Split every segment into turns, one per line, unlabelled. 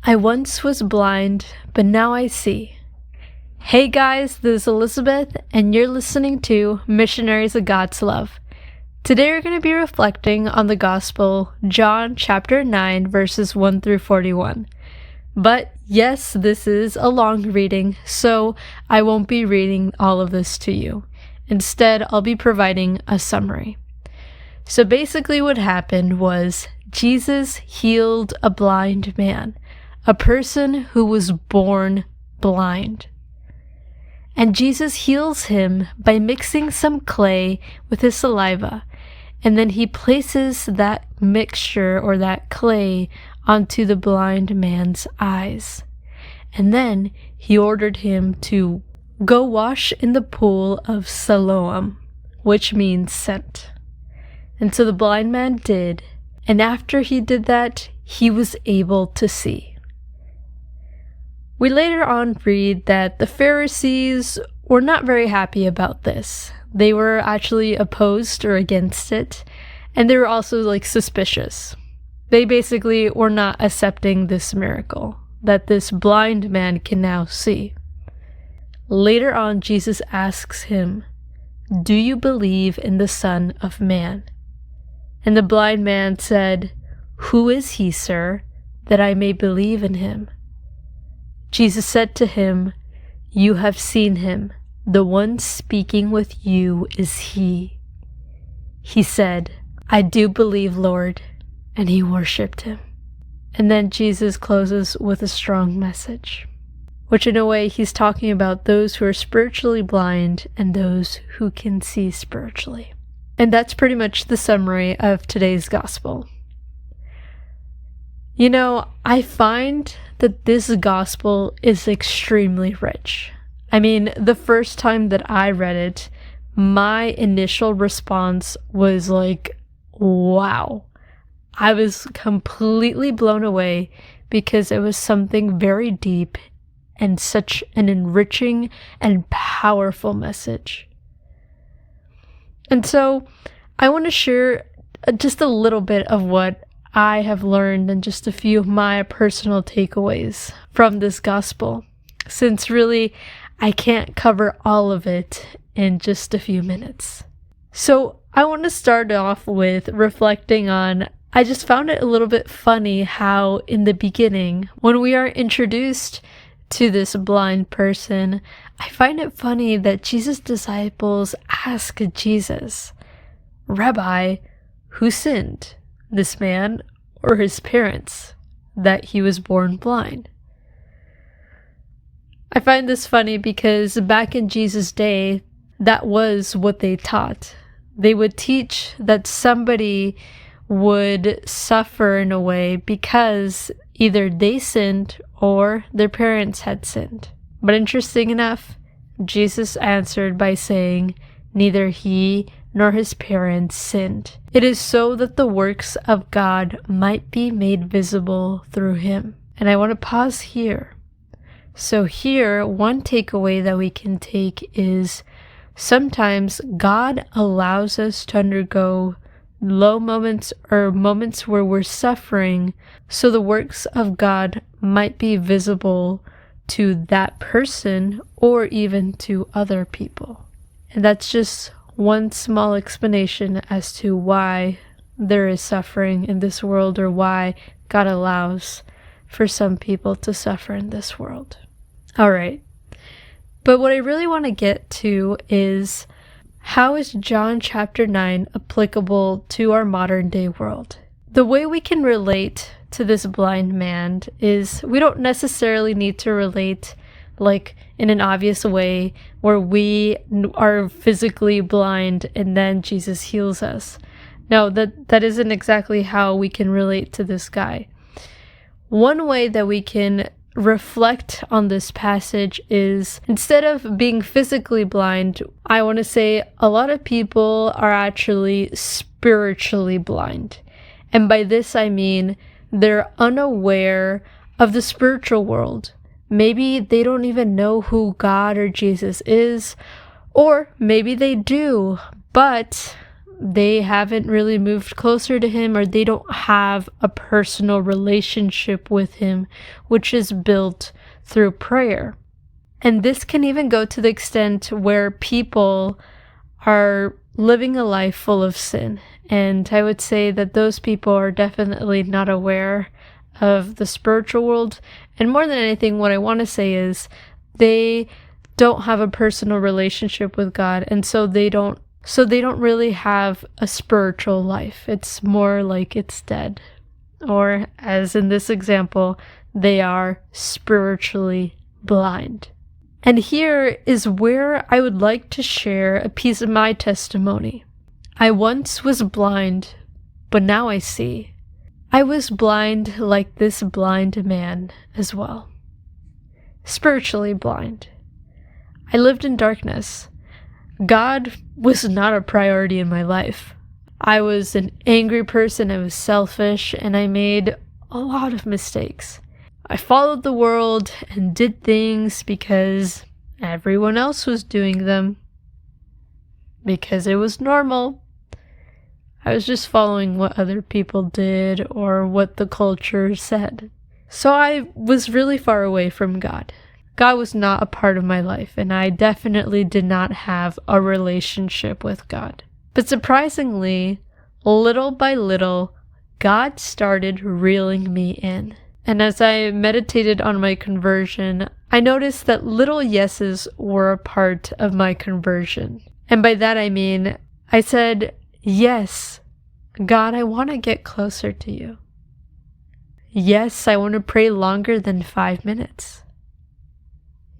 I once was blind, but now I see. Hey guys, this is Elizabeth, and you're listening to Missionaries of God's Love. Today we're going to be reflecting on the Gospel, John chapter 9, verses 1 through 41. But yes, this is a long reading, so I won't be reading all of this to you. Instead, I'll be providing a summary. So basically what happened was Jesus healed a blind man, a person who was born blind. And Jesus heals him by mixing some clay with his saliva, and then he places that mixture or that clay onto the blind man's eyes. And then he ordered him to go wash in the pool of Siloam, which means sent. And so the blind man did, and after he did that, he was able to see. We later on read that the Pharisees were not very happy about this. They were actually opposed or against it, and they were also suspicious. They basically were not accepting this miracle, that this blind man can now see. Later on, Jesus asks him, "Do you believe in the Son of Man?" And the blind man said, "Who is he, sir, that I may believe in him?" Jesus said to him, "You have seen him. The one speaking with you is he." He said, "I do believe, Lord," and he worshipped him. And then Jesus closes with a strong message, which in a way he's talking about those who are spiritually blind and those who can see spiritually. And that's pretty much the summary of today's gospel. You know, I find that this gospel is extremely rich. I mean, the first time that I read it, my initial response was like, wow. I was completely blown away because it was something very deep and such an enriching and powerful message. And so I want to share just a little bit of what I have learned and just a few of my personal takeaways from this gospel, since really I can't cover all of it in just a few minutes. So I want to start off with reflecting on, I just found it a little bit funny how in the beginning, when we are introduced to this blind person, I find it funny that Jesus' disciples ask Jesus, "Rabbi, who sinned, this man or his parents, that he was born blind?" I find this funny because back in Jesus' day, that was what they taught. They would teach that somebody would suffer in a way because either they sinned or their parents had sinned. But interesting enough, Jesus answered by saying, neither he nor his parents sinned. It is so that the works of God might be made visible through him. And I want to pause here. So here, one takeaway that we can take is sometimes God allows us to undergo low moments or moments where we're suffering so the works of God might be visible to that person or even to other people. And that's just one small explanation as to why there is suffering in this world or why God allows for some people to suffer in this world. All right. But what I really want to get to is, how is John chapter 9 applicable to our modern day world? The way we can relate to this blind man is we don't necessarily need to relate in an obvious way where we are physically blind and then Jesus heals us. No, that isn't exactly how we can relate to this guy. One way that we can reflect on this passage is, instead of being physically blind, I want to say a lot of people are actually spiritually blind. And by this I mean they're unaware of the spiritual world. Maybe they don't even know who God or Jesus is, or maybe they do, but they haven't really moved closer to him, or they don't have a personal relationship with him, which is built through prayer. And this can even go to the extent where people are living a life full of sin. And I would say that those people are definitely not aware of the spiritual world. And more than anything, what I want to say is they don't have a personal relationship with God, and so they don't really have a spiritual life. It's more like it's dead. Or, as in this example, they are spiritually blind. And here is where I would like to share a piece of my testimony. I once was blind, but now I see. I was blind like this blind man as well. Spiritually blind. I lived in darkness. God was not a priority in my life. I was an angry person, I was selfish, and I made a lot of mistakes. I followed the world and did things because everyone else was doing them. Because it was normal. I was just following what other people did or what the culture said. So I was really far away from God. God was not a part of my life, and I definitely did not have a relationship with God. But surprisingly, little by little, God started reeling me in. And as I meditated on my conversion, I noticed that little yeses were a part of my conversion. And by that I mean, I said, yes, God, I want to get closer to you. Yes, I want to pray longer than 5 minutes.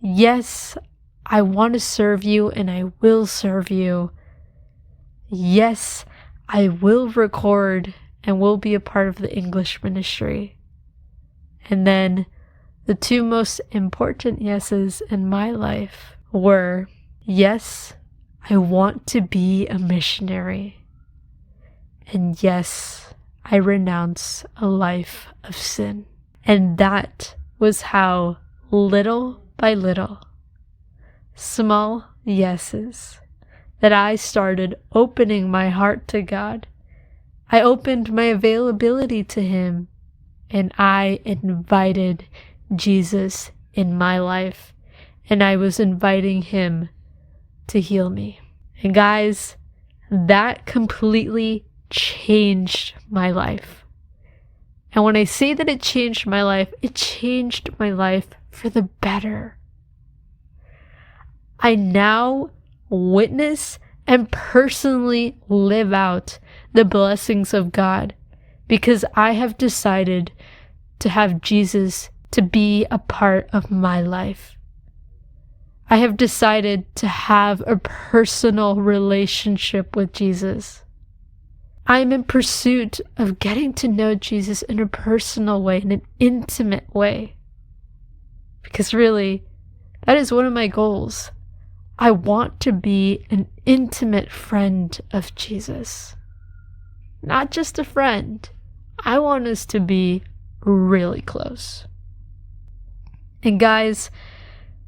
Yes, I want to serve you and I will serve you. Yes, I will record and will be a part of the English ministry. And then the two most important yeses in my life were, yes, I want to be a missionary. And yes, I renounce a life of sin. And that was how little by little, small yeses, that I started opening my heart to God. I opened my availability to Him, and I invited Jesus in my life, and I was inviting Him to heal me. And guys, that completely changed my life. And when I say that it changed my life for the better. I now witness and personally live out the blessings of God because I have decided to have Jesus to be a part of my life. I have decided to have a personal relationship with Jesus. I am in pursuit of getting to know Jesus in a personal way, in an intimate way. Because really, that is one of my goals. I want to be an intimate friend of Jesus. Not just a friend. I want us to be really close. And guys,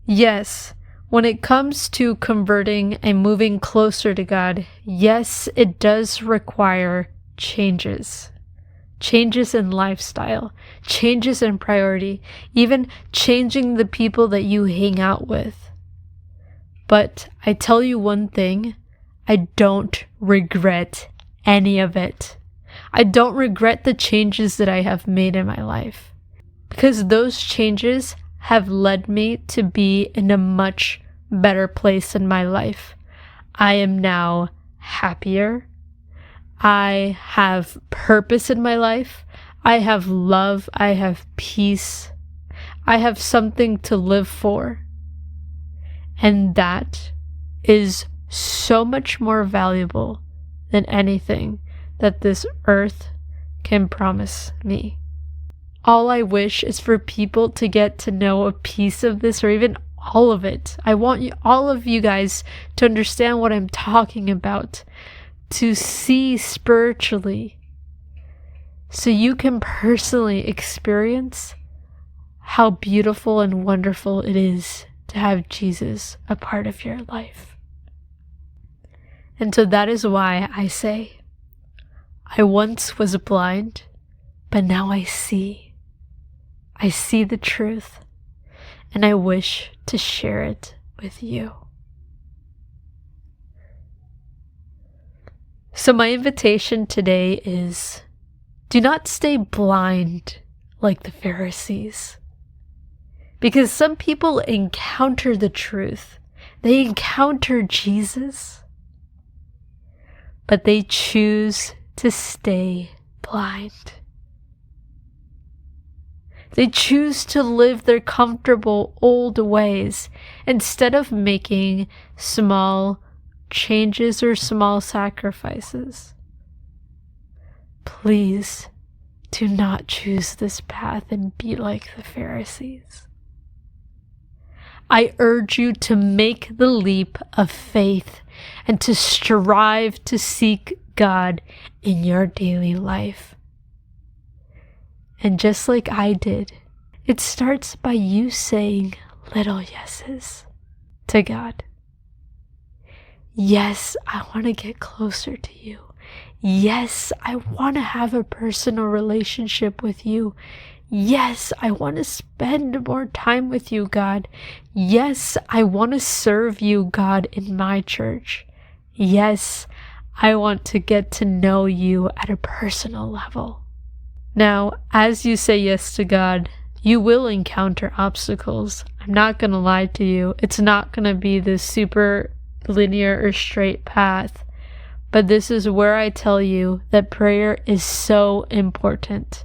yes, when it comes to converting and moving closer to God, yes, it does require changes. Changes in lifestyle, changes in priority, even changing the people that you hang out with. But I tell you one thing, I don't regret any of it. I don't regret the changes that I have made in my life, because those changes have led me to be in a much better place in my life. I am now happier. I have purpose in my life. I have love. I have peace. I have something to live for. And that is so much more valuable than anything that this earth can promise me. All I wish is for people to get to know a piece of this, or even all of it. I want you, all of you guys, to understand what I'm talking about, to see spiritually, so you can personally experience how beautiful and wonderful it is to have Jesus a part of your life. And so that is why I say, I once was blind, but now I see. I see the truth, and I wish to share it with you. So my invitation today is, do not stay blind like the Pharisees. Because some people encounter the truth. They encounter Jesus, but they choose to stay blind. They choose to live their comfortable old ways instead of making small changes or small sacrifices. Please do not choose this path and be like the Pharisees. I urge you to make the leap of faith and to strive to seek God in your daily life. And just like I did, it starts by you saying little yeses to God. Yes, I want to get closer to you. Yes, I want to have a personal relationship with you. Yes, I want to spend more time with you, God. Yes, I want to serve you, God, in my church. Yes, I want to get to know you at a personal level. Now, as you say yes to God, you will encounter obstacles. I'm not going to lie to you. It's not going to be this super linear or straight path. But this is where I tell you that prayer is so important.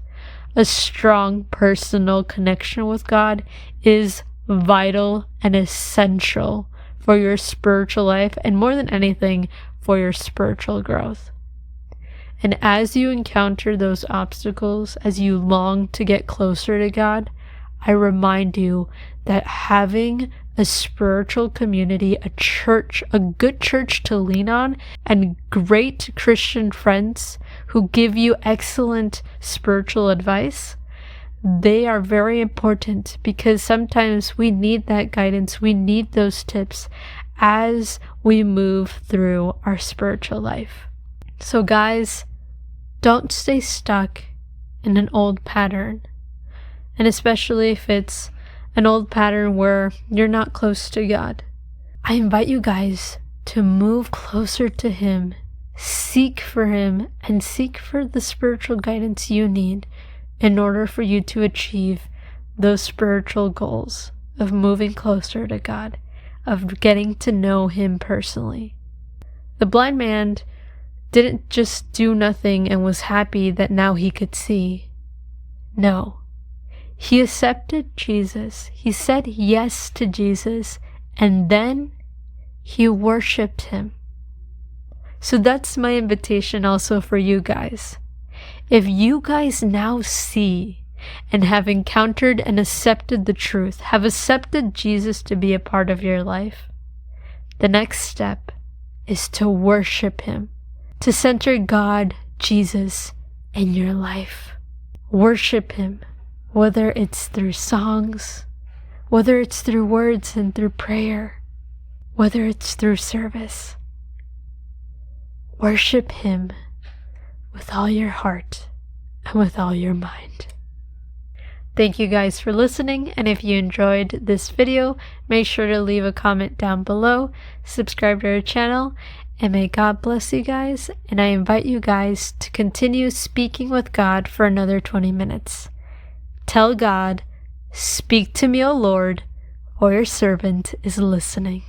A strong personal connection with God is vital and essential for your spiritual life, and more than anything, for your spiritual growth. And as you encounter those obstacles, as you long to get closer to God, I remind you that having a spiritual community, a church, a good church to lean on, and great Christian friends who give you excellent spiritual advice, they are very important, because sometimes we need that guidance, we need those tips as we move through our spiritual life. So guys, don't stay stuck in an old pattern, and especially if it's an old pattern where you're not close to God. I invite you guys to move closer to Him, seek for Him, and seek for the spiritual guidance you need in order for you to achieve those spiritual goals of moving closer to God, of getting to know Him personally. The blind man didn't just do nothing and was happy that now he could see. No. He accepted Jesus. He said yes to Jesus, and then he worshiped Him. So that's my invitation also for you guys. If you guys now see and have encountered and accepted the truth, have accepted Jesus to be a part of your life, the next step is to worship Him, to center God, Jesus, in your life. Worship Him. Whether it's through songs, whether it's through words and through prayer, whether it's through service. Worship Him with all your heart and with all your mind. Thank you guys for listening, and if you enjoyed this video, make sure to leave a comment down below, subscribe to our channel, and may God bless you guys, and I invite you guys to continue speaking with God for another 20 minutes. Tell God, "Speak to me, O Lord, or your servant is listening."